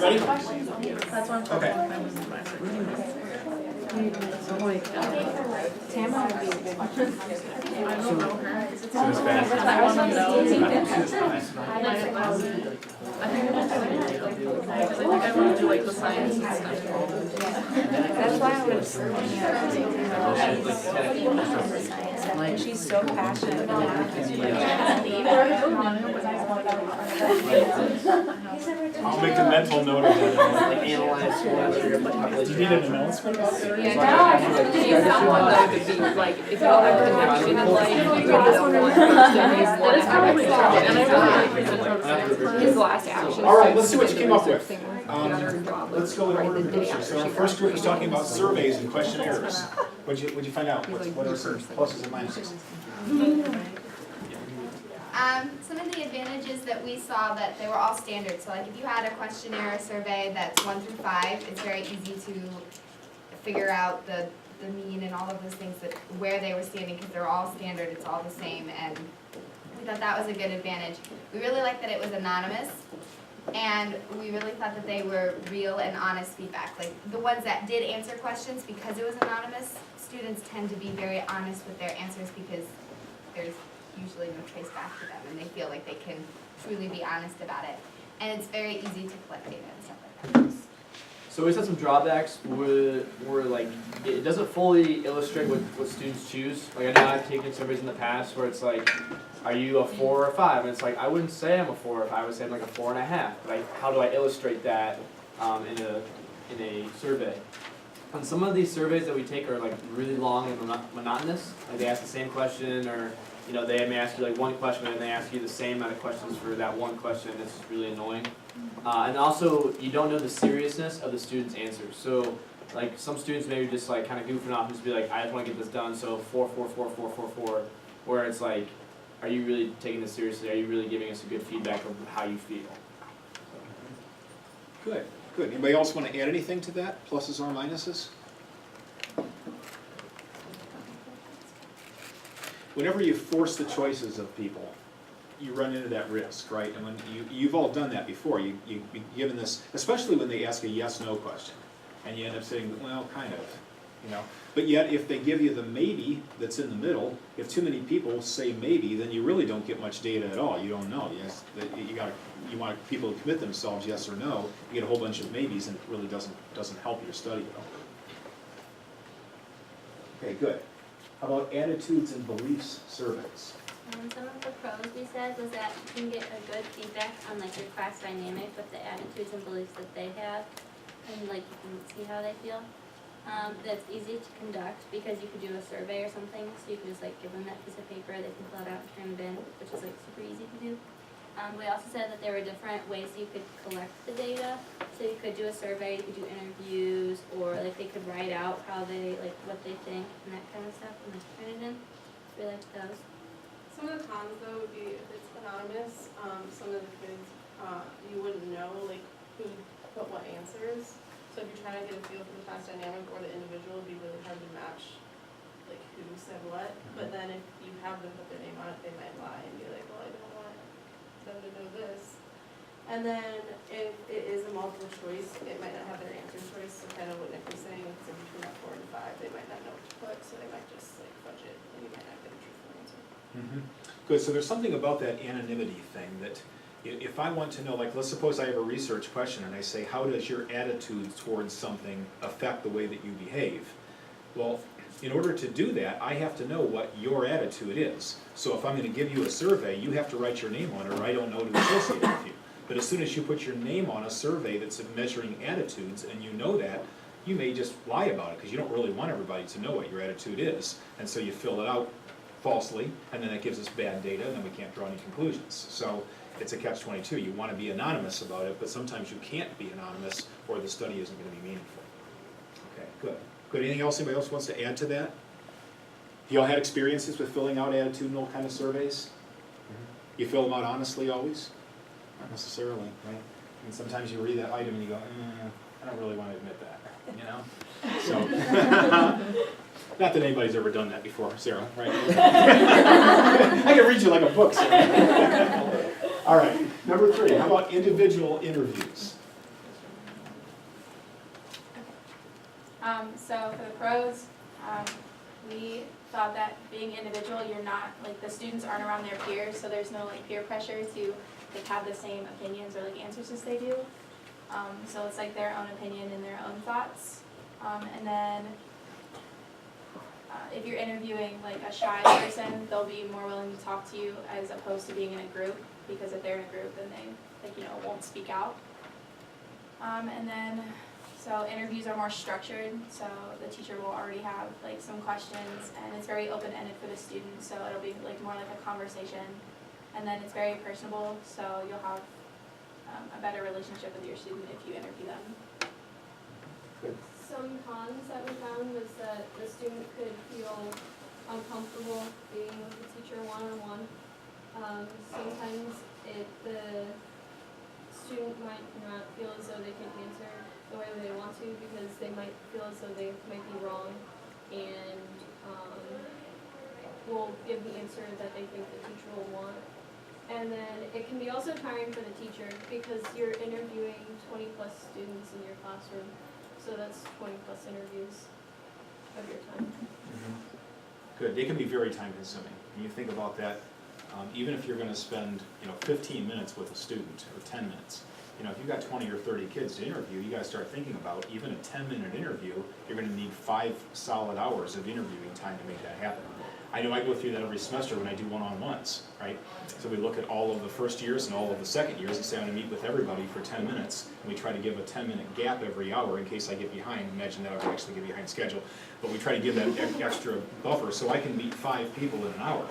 Ready? That's what I'm talking about. That was the classic. Tamara would be a good one. I don't know her. So it's fast. I want to know. I think I want to do like the science and stuff. That's why I was looking at science. Like, she's so passionate about I'll make a mental note of that. Like analyze whether Do you need an announcement about that? She's someone that could be like, if y'all have a connection in life, you could just one person he's one. And I really appreciate his last action. All right, let's see what you came up with. Let's go in order of picture. So our first group is talking about surveys and questionnaires. What'd you find out? What are some pluses and minuses? Some of the advantages that we saw that they were all standard. So like if you had a questionnaire or survey that's 1 through 5, it's very easy to figure out the mean and all of those things that where they were standing because they're all standard, it's all the same, and we thought that was a good advantage. We really liked that it was anonymous, and we really thought that they were real and honest feedback. Like the ones that did answer questions, because it was anonymous, students tend to be very honest with their answers because there's usually no trace back to them and they feel like they can truly be honest about it. And it's very easy to collect data and stuff like that. So we said some drawbacks were like it doesn't fully illustrate what students choose. Like I know I've taken surveys in the past where it's like, are you a 4 or 5? And it's like I wouldn't say I'm a 4 or 5. I would say I'm like a 4.5. But like, how do I illustrate that in a survey? And some of these surveys that we take are like really long and monotonous. Like they ask the same question, or you know they may ask you like one question and they ask you the same amount of questions for that one question. It's really annoying. And also, you don't know the seriousness of the student's answers. So, like, some students maybe just, like, kind of goofing off and just be like, I just want to get this done, so 4, 4, 4, 4, 4, 4. Where it's like, are you really taking this seriously? Are you really giving us a good feedback of how you feel? Good, good. Anybody else want to add anything to that? Pluses or minuses? Whenever you force the choices of people, you run into that risk, right? And when you've all done that before, you've given this, especially when they ask a yes/no question, and you end up saying, well, kind of, you know. But yet, if they give you the maybe that's in the middle, if too many people say maybe, then you really don't get much data at all. You don't know. Yes, you want people to commit themselves, yes or no. You get a whole bunch of maybes, and it really doesn't help your study at all. Okay, good. How about attitudes and beliefs surveys? Some of the pros we said was that you can get a good feedback on like your class dynamic with the attitudes and beliefs that they have, and like you can see how they feel. That's easy to conduct because you could do a survey or something, so you could just like give them that piece of paper, they can fill it out and turn it in, which is like super easy to do. We also said that there were different ways you could collect the data, so you could do a survey, you could do interviews, or like they could write out how they like what they think and that kind of stuff, and like turn it in. We liked those. Some of the cons though would be if it's anonymous, some of the kids, you wouldn't know like who put what answers. So if you're trying to get a feel for the class dynamic or the individual, it'd be really hard to match like who said what. But then if you have them put their name on it, they might lie and be like, well, I don't want them to know this. And then if it is a multiple choice, it might not have their answer choice. So kind of what Nick was saying, it's in between that 4 and 5, they might not know what to put, so they might just like fudge it and you might not get a truthful answer. Mm-hmm. Good, so there's something about that anonymity thing that if I want to know, like let's suppose I have a research question and I say, how does your attitude towards something affect the way that you behave? Well, in order to do that, I have to know what your attitude is. So if I'm going to give you a survey, you have to write your name on it or I don't know to associate with you. But as soon as you put your name on a survey that's measuring attitudes and you know that, you may just lie about it because you don't really want everybody to know what your attitude is. And so you fill it out falsely, and then that gives us bad data, and then we can't draw any conclusions. So it's a catch-22. You want to be anonymous about it, but sometimes you can't be anonymous, or the study isn't going to be meaningful. Okay, good. Good. Anything else anybody else wants to add to that? You all had experiences with filling out attitudinal kind of surveys? You fill them out honestly always? Not necessarily, right? And sometimes you read that item and you go, I don't really want to admit that, you know? So. Not that anybody's ever done that before, Sarah, right? I can read you like a book, Sarah. All right, number 3, how about individual interviews? So for the pros, we thought that being individual, you're not, like, the students aren't around their peers, so there's no like peer pressure to like have the same opinions or like answers as they do. So it's like their own opinion and their own thoughts. And then if you're interviewing like a shy person, they'll be more willing to talk to you as opposed to being in a group, because if they're in a group, then they, like, you know, won't speak out. And then, so interviews are more structured, so the teacher will already have like some questions, and it's very open-ended for the student, so it'll be like more like a conversation. And then it's very personable, so you'll have a better relationship with your student if you interview them. Some cons that we found was that the student could feel uncomfortable being with the teacher one-on-one. Sometimes the student might not feel as though they can answer the way they want to, because they might feel as though they might be wrong, and will give the answer that they think the teacher will want. And then it can be also tiring for the teacher, because you're interviewing 20 plus students in your classroom, so that's 20 plus interviews of your time. Good, they can be very time consuming. When you think about that, even if you're gonna spend, 15 minutes with a student, or 10 minutes, if you've got 20 or 30 kids to interview, you gotta start thinking about, even a 10-minute interview, you're gonna need 5 solid hours of interviewing time to make that happen. I know I go through that every semester when I do one-on-ones, right? So we look at all of the first years and all of the second years and say I'm gonna meet with everybody for 10 minutes, and we try to give a 10-minute gap every hour in case I get behind. Imagine that I would actually get behind schedule, but we try to give that extra buffer so I can meet 5 people in an hour.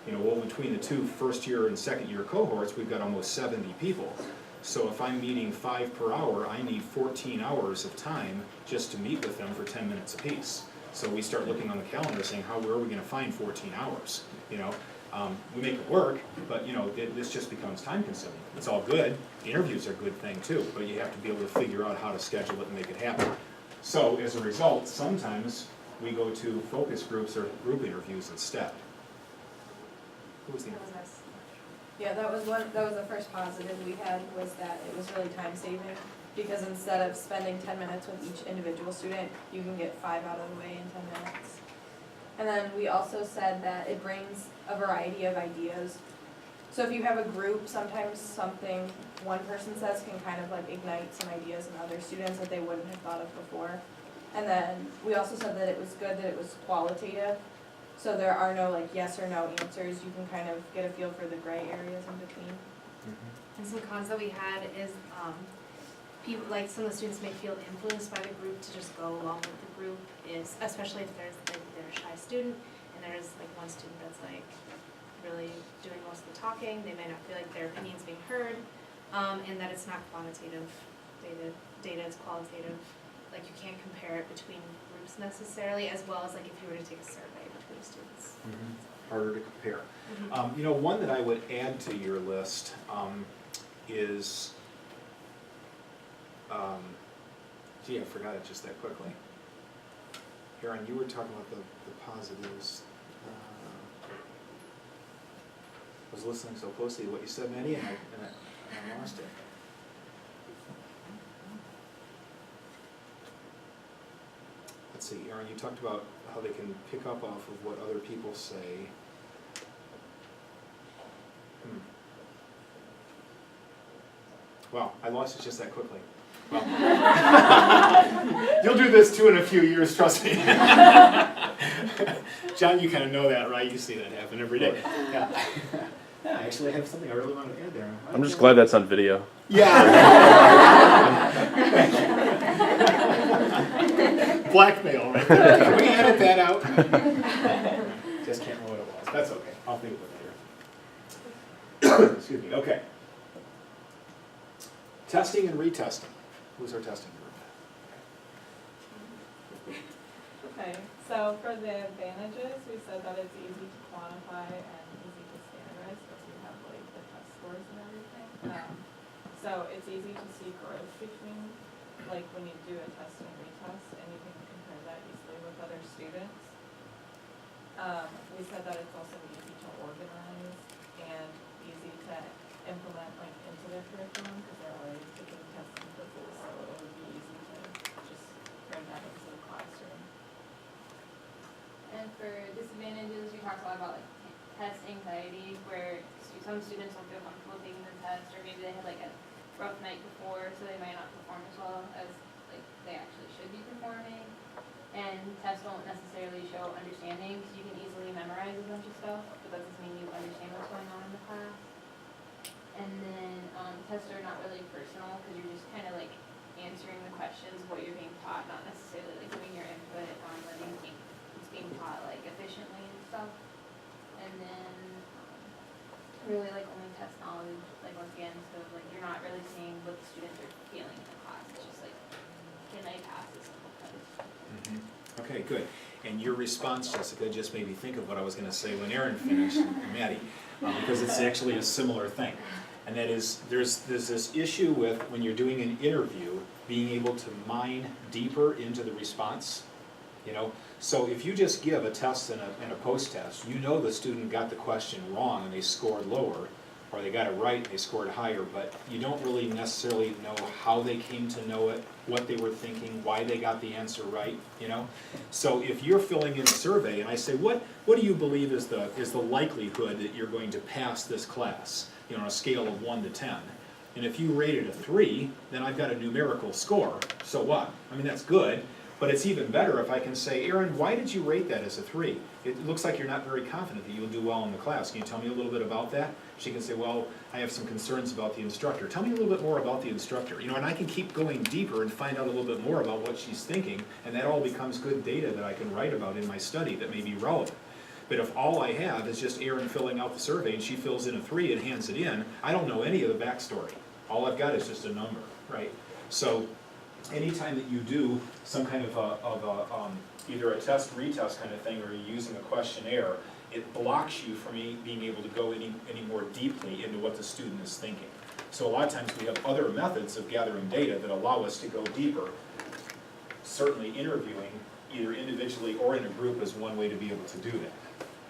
Well, between the two first-year and second-year cohorts, we've got almost 70 people. So if I'm meeting 5 per hour, I need 14 hours of time just to meet with them for 10 minutes apiece. So we start looking on the calendar saying, where are we gonna find 14 hours? We make it work, but this just becomes time consuming. It's all good, the interviews are a good thing too, but you have to be able to figure out how to schedule it and make it happen. So as a result, sometimes we go to focus groups or group interviews instead. Who was the That was us. Yeah, that was the first positive we had, was that it was really time saving, because instead of spending 10 minutes with each individual student, you can get 5 out of the way in 10 minutes. And then we also said that it brings a variety of ideas. So if you have a group, sometimes something one person says can kind of like ignite some ideas in other students that they wouldn't have thought of before. And then we also said that it was good that it was qualitative. So there are no like yes or no answers. You can kind of get a feel for the gray areas in between. And some cons that we had is people, like some of the students may feel influenced by the group to just go along with the group, is especially if there's like they're a shy student and there's like one student that's like really doing most of the talking. They may not feel like their opinion's being heard, and that it's not quantitative data is qualitative. Like you can't compare it between groups necessarily, as well as like if you were to take a survey between students. Harder to compare. One that I would add to your list is, gee, I forgot it just that quickly. Aaron, you were talking about the positives. I was listening so closely to what you said, Maddie, and I lost it. Let's see, Aaron, you talked about how they can pick up off of what other people say. Wow, I lost it just that quickly. Well, you'll do this too in a few years, trust me. John, you kind of know that, right? You see that happen every day. Yeah. I actually have something I really want to add there. I'm just glad that's on video. Yeah. Blackmail right there. Can we edit that out? Just can't remember what it was. That's okay. I'll think of it later. Excuse me. Okay. Testing and retesting. Who's our testing group? Okay, so for the advantages, we said that it's easy to quantify and easy to standardize because you have like the test scores and everything. So it's easy to see growth between, like when you do a test and retest, and you can compare that easily with other students. We said that it's also easy to organize and easy to implement like into their curriculum because they're already taking tests and quizzes, so it would be easy to just bring that into the classroom. talks a lot about like test anxiety, where some students don't feel comfortable taking the test, or maybe they had like a rough night before, so they might not perform as well as like they actually should be performing. And tests don't necessarily show understanding, because you can easily memorize a bunch of stuff, but that doesn't mean you understand what's going on in the class. And then tests are not really personal, because you're just kind of like answering the questions of what you're being taught, not necessarily like giving your input on whether it's being taught like efficiently and stuff. And then really like only test knowledge, like once again, so like you're not really seeing what the students are feeling in the class. It's just like, can they pass this simple test? Okay, good. And your response, Jessica, just made me think of what I was going to say when Erin finished, and Maddie, because it's actually a similar thing. And that is, there's this issue with when you're doing an interview, being able to mine deeper into the response. You know, so if you just give a test and a post-test, you know the student got the question wrong and they scored lower, or they got it right and they scored higher, but you don't really necessarily know how they came to know it, what they were thinking, why they got the answer right, you know? So if you're filling in a survey and I say, what do you believe is the likelihood that you're going to pass this class, you know, on a scale of 1 to 10? And if you rate it a 3, then I've got a numerical score. So what? I mean, that's good. But it's even better if I can say, Erin, why did you rate that as a 3? It looks like you're not very confident that you'll do well in the class. Can you tell me a little bit about that? She can say, well, I have some concerns about the instructor. Tell me a little bit more about the instructor. You know, and I can keep going deeper and find out a little bit more about what she's thinking, and that all becomes good data that I can write about in my study that may be relevant. But if all I have is just Erin filling out the survey and she fills in a 3 and hands it in, I don't know any of the backstory. All I've got is just a number, right? So anytime that you do some kind of either a test, retest kind of thing, or you're using a questionnaire, it blocks you from being able to go any more deeply into what the student is thinking. So a lot of times we have other methods of gathering data that allow us to go deeper. Certainly interviewing, either individually or in a group, is one way to be able to do that.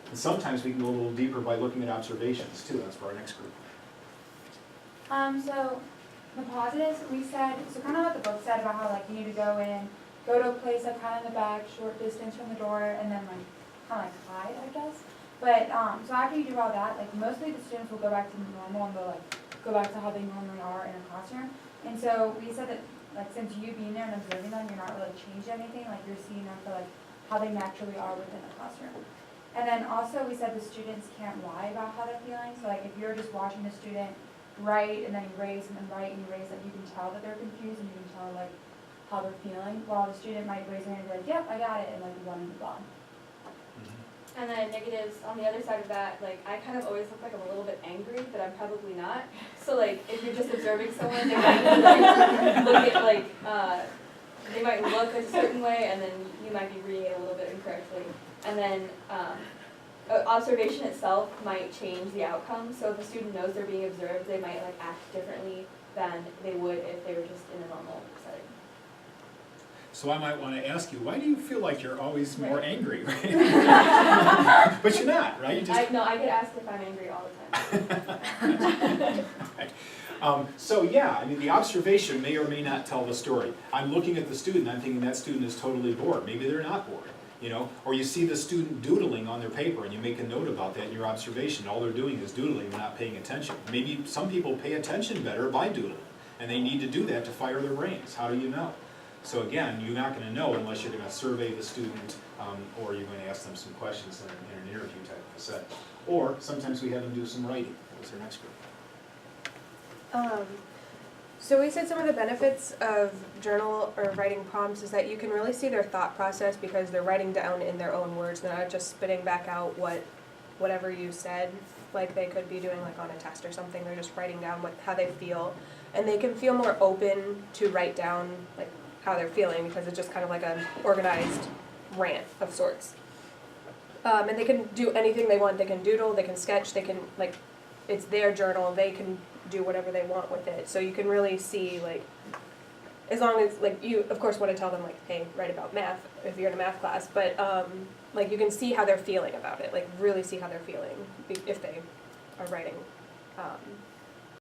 And sometimes we can go a little deeper by looking at observations too. That's for our next group. So the positives, we said, so kind of what the book said about how like you need to go to a place like kind of in the back, short distance from the door, and then like kind of like hide, I guess. But so after you do all that, like mostly the students will go back to normal and they'll like go back to how they normally are in a classroom. And so we said that like since you being there and observing them, you're not really changing anything. Like you're seeing them for like how they naturally are within the classroom. And then also we said the students can't lie about how they're feeling. So like if you're just watching the student write and then you raise and then write and you raise, like you can tell that they're confused and you can tell like how they're feeling, while the student might raise their hand and be like, yep, I got it, and like run and move on. And then negatives, on the other side of that, like I kind of always look like I'm a little bit angry, but I'm probably not. So like if you're just observing someone, they might like, look at like, they might look a certain way and then you might be reading it a little bit incorrectly. And then observation itself might change the outcome. So if a student knows they're being observed, they might like act differently than they would if they were just in a normal setting. So I might want to ask you, why do you feel like you're always more angry, right? But you're not, right? You just... No, I get asked if I'm angry all the time. Right. So yeah, I mean, the observation may or may not tell the story. I'm looking at the student, I'm thinking that student is totally bored. Maybe they're not bored, you know? Or you see the student doodling on their paper and you make a note about that in your observation. All they're doing is doodling, they're not paying attention. Maybe some people pay attention better by doodling, and they need to do that to fire their brains. How do you know? So again, you're not going to know unless you're going to survey the student or you're going to ask them some questions in an interview type of a setting. Or sometimes we have them do some writing. That was our next group. So we said some of the benefits of journal or writing prompts is that you can really see their thought process because they're writing down in their own words. They're not just spitting back out whatever you said, like they could be doing like on a test or something. They're just writing down how they feel. And they can feel more open to write down like how they're feeling because it's just kind of like an organized rant of sorts. And they can do anything they want. They can doodle, they can sketch, they can, like, it's their journal, they can do whatever they want with it. So you can really see, like, as long as, like, you, of course, want to tell them, like, hey, write about math if you're in a math class, but, like, you can see how they're feeling about it, like, really see how they're feeling if they are writing